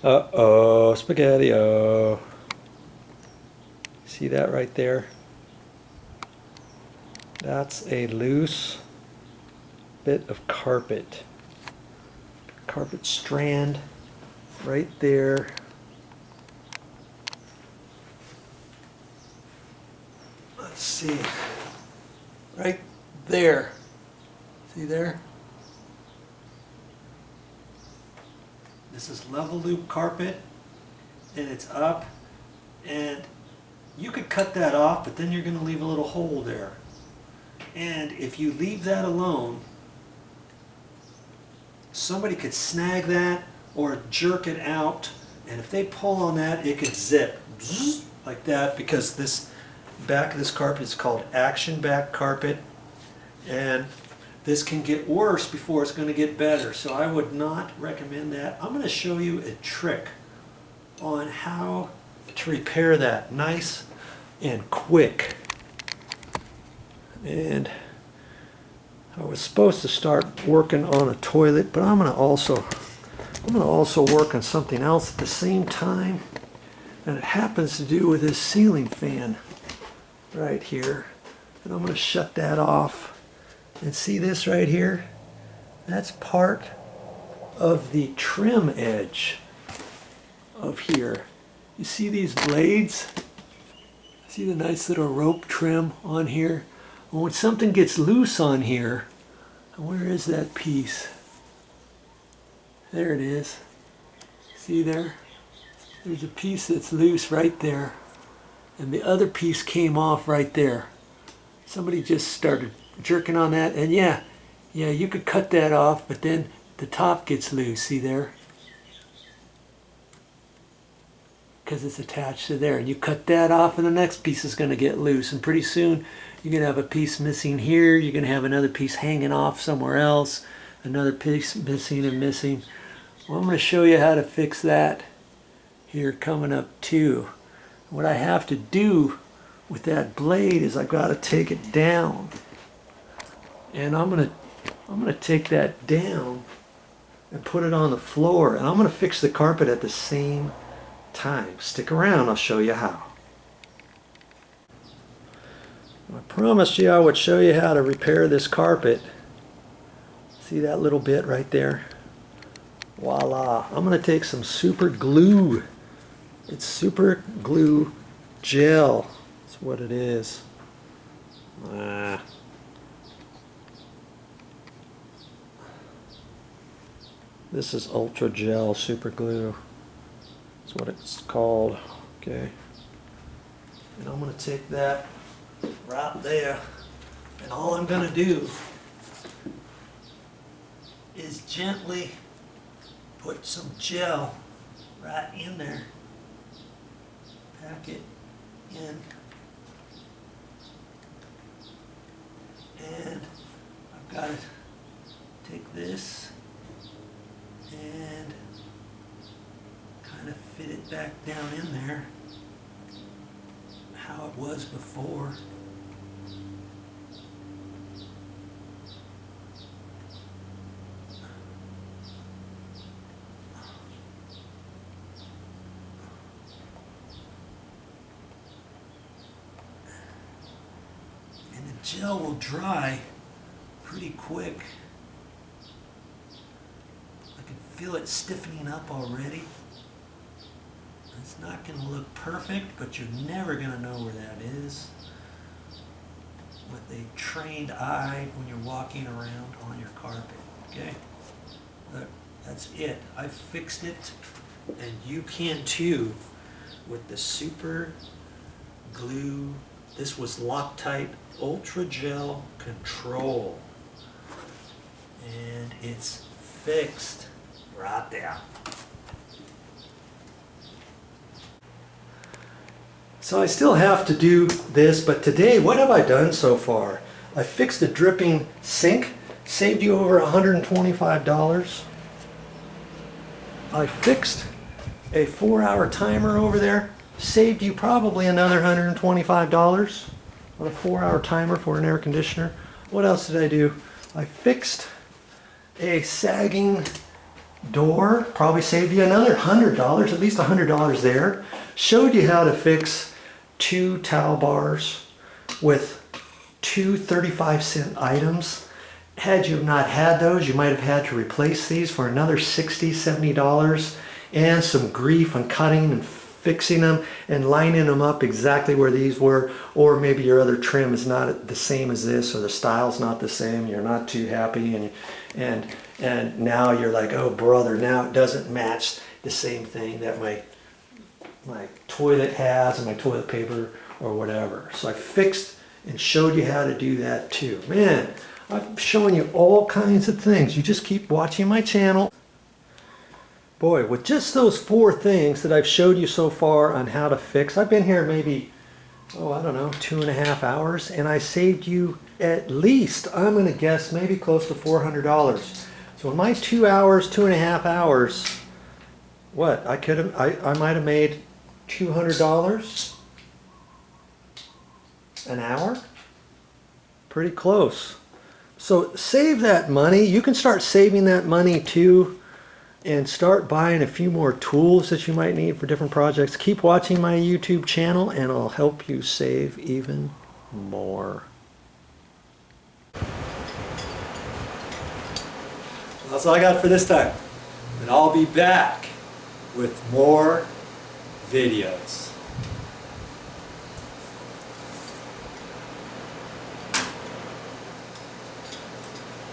Uh-oh, spaghetti-o. See that right there? That's a loose bit of carpet. Carpet strand right there. Let's see. Right there. See there? This is level loop carpet, and it's up, and you could cut that off, but then you're going to leave a little hole there. And if you leave that alone, somebody could snag that or jerk it out, and if they pull on that, it could zip like that, because this back of this carpet is called action back carpet, and this can get worse before it's going to get better. So I would not recommend that. I'm going to show you a trick on how to repair that nice and quick. And I was supposed to start working on a toilet, but I'm going to also work on something else at the same time, and it happens to do with this ceiling fan right here. And I'm going to shut that off. And see this right here? That's part of the trim edge of here. You see these blades? See the nice little rope trim on here? Well, when something gets loose on here, where is that piece? There it is. See there? There's a piece that's loose right there. And the other piece came off right there. Somebody just started jerking on that, and yeah, you could cut that off, but then the top gets loose. See there? Because it's attached to there, and you cut that off, and the next piece is going to get loose, and pretty soon you're going to have a piece missing here, you're going to have another piece hanging off somewhere else, another piece missing and missing. Well, I'm going to show you how to fix that here coming up too. What I have to do with that blade is I've got to take it down. And I'm gonna take that down and put it on the floor, and I'm gonna fix the carpet at the same time. Stick around, I'll show you how. I promised you I would show you how to repair this carpet. See that little bit right there? Voila. I'm gonna take some super glue. It's super glue gel. That's what it is. This is Ultra Gel Super Glue. That's what it's called. Okay. And I'm going to take that right there, and all I'm going to do is gently put some gel right in there. Pack it in. And I've got to take this and kind of fit it back down in there how it was before. And the gel will dry pretty quick. Feel it stiffening up already. It's not going to look perfect, but you're never going to know where that is with a trained eye when you're walking around on your carpet. Okay? Look, that's it. I fixed it, and you can too with the super glue. This was Loctite Ultra Gel Control, and it's fixed. Right there. So I still have to do this, but today, what have I done so far? I fixed a dripping sink, saved you over $125. I fixed a 4-hour timer over there, saved you probably another $125 on a 4-hour timer for an air conditioner. What else did I do? I fixed a sagging door, probably saved you another $100, at least $100 there. Showed you how to fix 2 towel bars with 2 35-cent items. Had you not had those, you might have had to replace these for another $60, $70 and some grief on cutting and fixing them and lining them up exactly where these were, or maybe your other trim is not the same as this, or the style's not the same, you're not too happy, and now you're like, oh brother, now it doesn't match the same thing that my toilet has and my toilet paper or whatever. So I fixed and showed you how to do that too. Man, I'm showing you all kinds of things. You just keep watching my channel. Boy, with just those 4 things that I've showed you so far on how to fix, I've been here maybe, oh, I don't know, 2.5 hours, and I saved you at least, I'm going to guess, maybe close to $400. So in my 2 hours, 2.5 hours, what, I might have made $200 an hour? Pretty close. So save that money. You can start saving that money too, and start buying a few more tools that you might need for different projects. Keep watching my YouTube channel and I'll help you save even more. That's all I got for this time. And I'll be back with more videos.